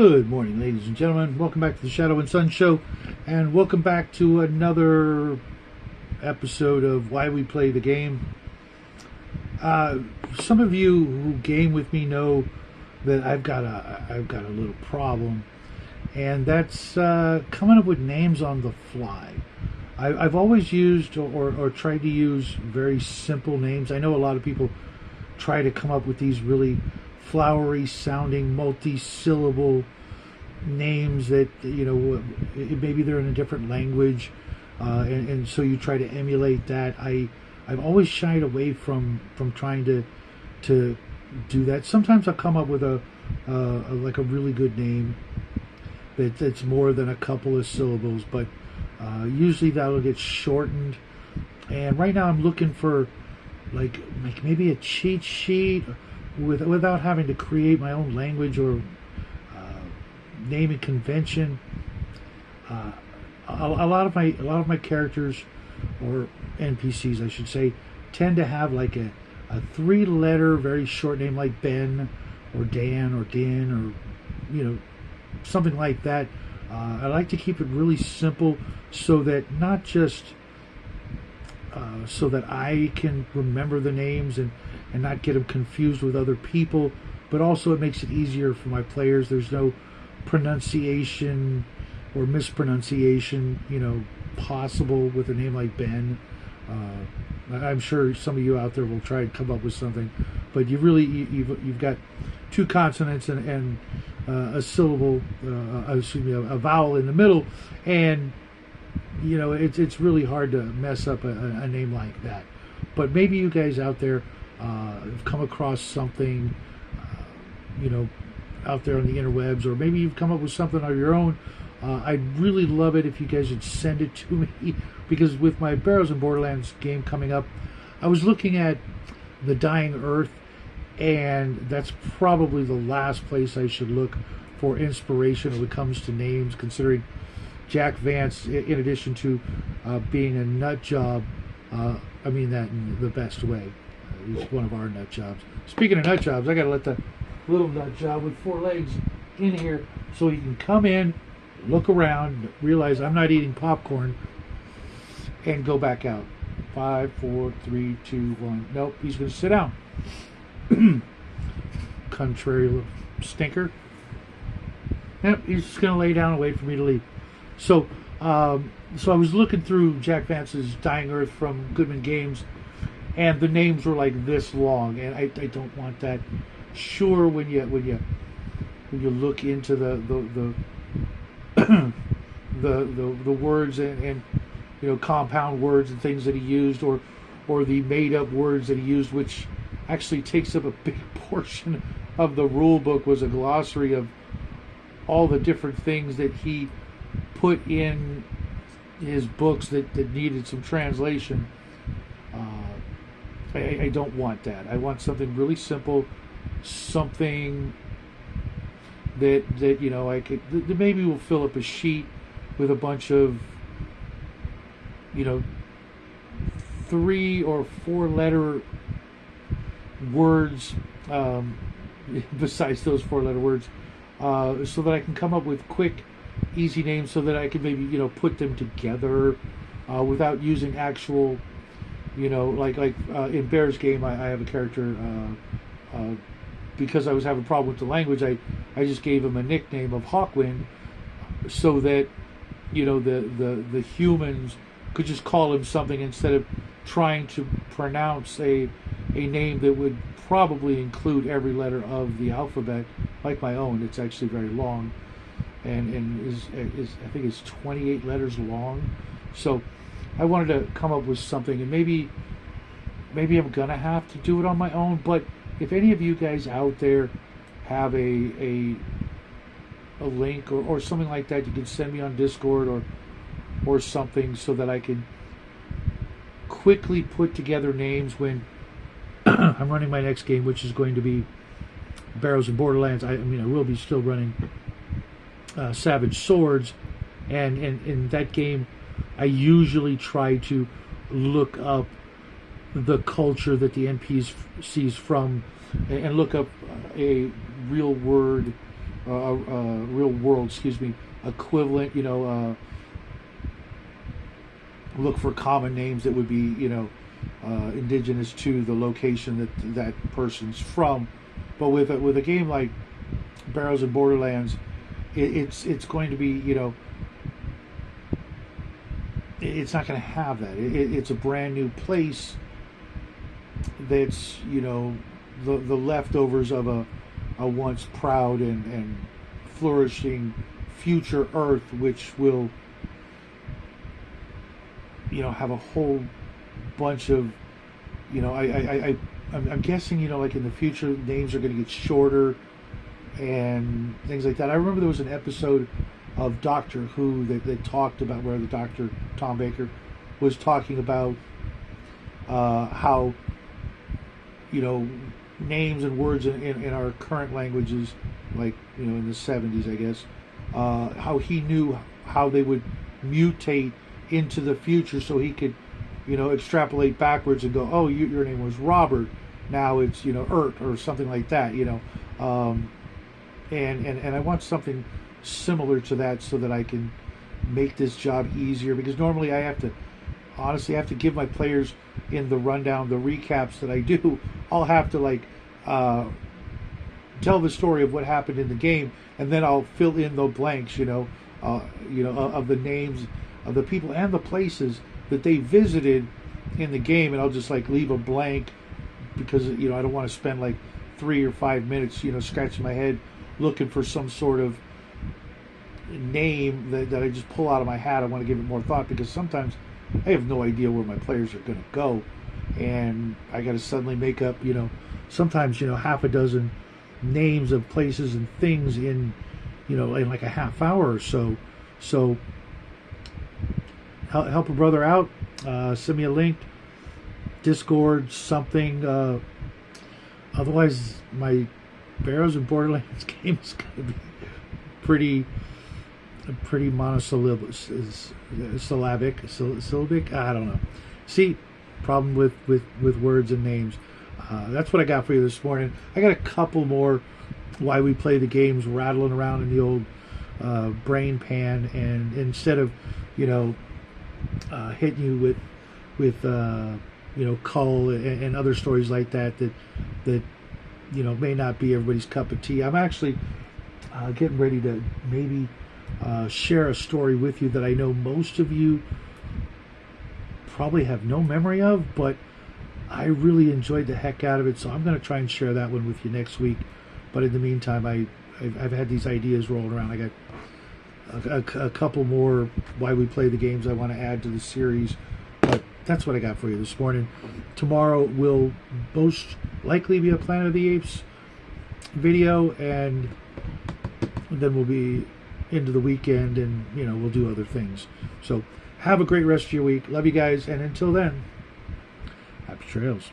Good morning, ladies and gentlemen. Welcome back to the Shadow and Sun Show, and welcome back to another episode of Why We Play the Game. Some of you who game with me know that I've got a little problem, and that's coming up with names on the fly. I've always used or tried to use very simple names. I know a lot of people try to come up with these really flowery sounding multi-syllable names that, you know, maybe they're in a different language, and so you try to emulate that. I've always shied away from trying to do that. Sometimes I'll come up with a really good name that's more than a couple of syllables, but usually that'll get shortened. And right now I'm looking for like maybe a cheat sheet without having to create my own language or naming convention. A lot of my characters, or NPCs I should say, tend to have like a 3-letter very short name like Ben or Dan or Din, or something like that. I like to keep it really simple so that not just so that I can remember the names and not get them confused with other people, but also it makes it easier for my players. There's no pronunciation or mispronunciation, possible with a name like Ben. I'm sure some of you out there will try and come up with something, but you've got 2 consonants and a syllable, a vowel in the middle, and it's really hard to mess up a name like that. But maybe you guys out there have come across something, out there on the interwebs, or maybe you've come up with something of your own. I'd really love it if you guys would send it to me, because with my Barrows and Borderlands game coming up, I was looking at the Dying Earth, and that's probably the last place I should look for inspiration when it comes to names, considering Jack Vance, in addition to being a nut job, I mean that in the best way. He's one of our nut jobs. Speaking of nut jobs, I got to let the little nut job with 4 legs in here so he can come in, look around, realize I'm not eating popcorn, and go back out. 5, 4, 3, 2, 1. Nope, he's going to sit down. Contrary little stinker. Yep, he's just going to lay down and wait for me to leave. So I was looking through Jack Vance's Dying Earth from Goodman Games, and the names were like this long, and I don't want that. Sure, when you look into the the words and compound words and things that he used, or the made up words that he used, which actually takes up a big portion of the rule book, was a glossary of all the different things that he put in his books that needed some translation. I don't want that. I want something really simple, something that I could, that maybe will fill up a sheet with a bunch of 3 or 4-letter words, besides those 4-letter words, so that I can come up with quick, easy names, so that I can maybe put them together without using actual, like in Bear's game, I have a character, because I was having a problem with the language, I just gave him a nickname of Hawkwind, so that the humans could just call him something instead of trying to pronounce a name that would probably include every letter of the alphabet, like my own. It's actually very long, and is I think it's 28 letters long. So I wanted to come up with something, and maybe I'm gonna have to do it on my own. But if any of you guys out there have a link or something like that, you can send me on Discord or something, so that I can quickly put together names when I'm running my next game, which is going to be Barrows and Borderlands. I will be still running Savage Swords, and in that game I usually try to look up the culture that the NPCs from, and look up a real word real world, excuse me, equivalent. Look for common names that would be, indigenous to the location that person's from. But with a game like Barrows and Borderlands, it's going to be, it's not going to have that. It's a brand new place that's, the leftovers of a once proud and flourishing future Earth, which will, have a whole bunch of, I'm guessing, like in the future, names are going to get shorter and things like that. I remember there was an episode of Doctor Who that talked about, where the Doctor, Tom Baker, was talking about how, names and words in our current languages, like, in the 70s, I guess, how he knew how they would mutate into the future, so he could, extrapolate backwards and go, oh, your name was Robert, now it's, Ert or something like that, and I want something similar to that so that I can make this job easier, because normally I have to give my players, in the rundown, the recaps that I do, I'll have to tell the story of what happened in the game, and then I'll fill in the blanks, of the names of the people and the places that they visited in the game, and I'll just leave a blank, because I don't want to spend 3 or 5 minutes scratching my head looking for some sort of name that I just pull out of my hat. I want to give it more thought, because sometimes I have no idea where my players are going to go, and I got to suddenly make up sometimes half a dozen names of places and things in in a half hour or so. So help a brother out. Send me a link, Discord, something. Otherwise, my Barrows and Borderlands game is going to be pretty monosyllabic, syllabic. I don't know. See, problem with words and names. That's what I got for you this morning. I got a couple more why we play the games rattling around in the old brain pan, and instead of hitting you with Cull and other stories like that may not be everybody's cup of tea. I'm actually getting ready to maybe share a story with you that I know most of you probably have no memory of, but I really enjoyed the heck out of it, so I'm going to try and share that one with you next week. But in the meantime, I've had these ideas rolling around. I got a couple more why we play the games I want to add to the series, but that's what I got for you this morning. Tomorrow will most likely be a Planet of the Apes video, and then we'll be into the weekend, and we'll do other things. So have a great rest of your week. Love you guys, and until then, happy trails.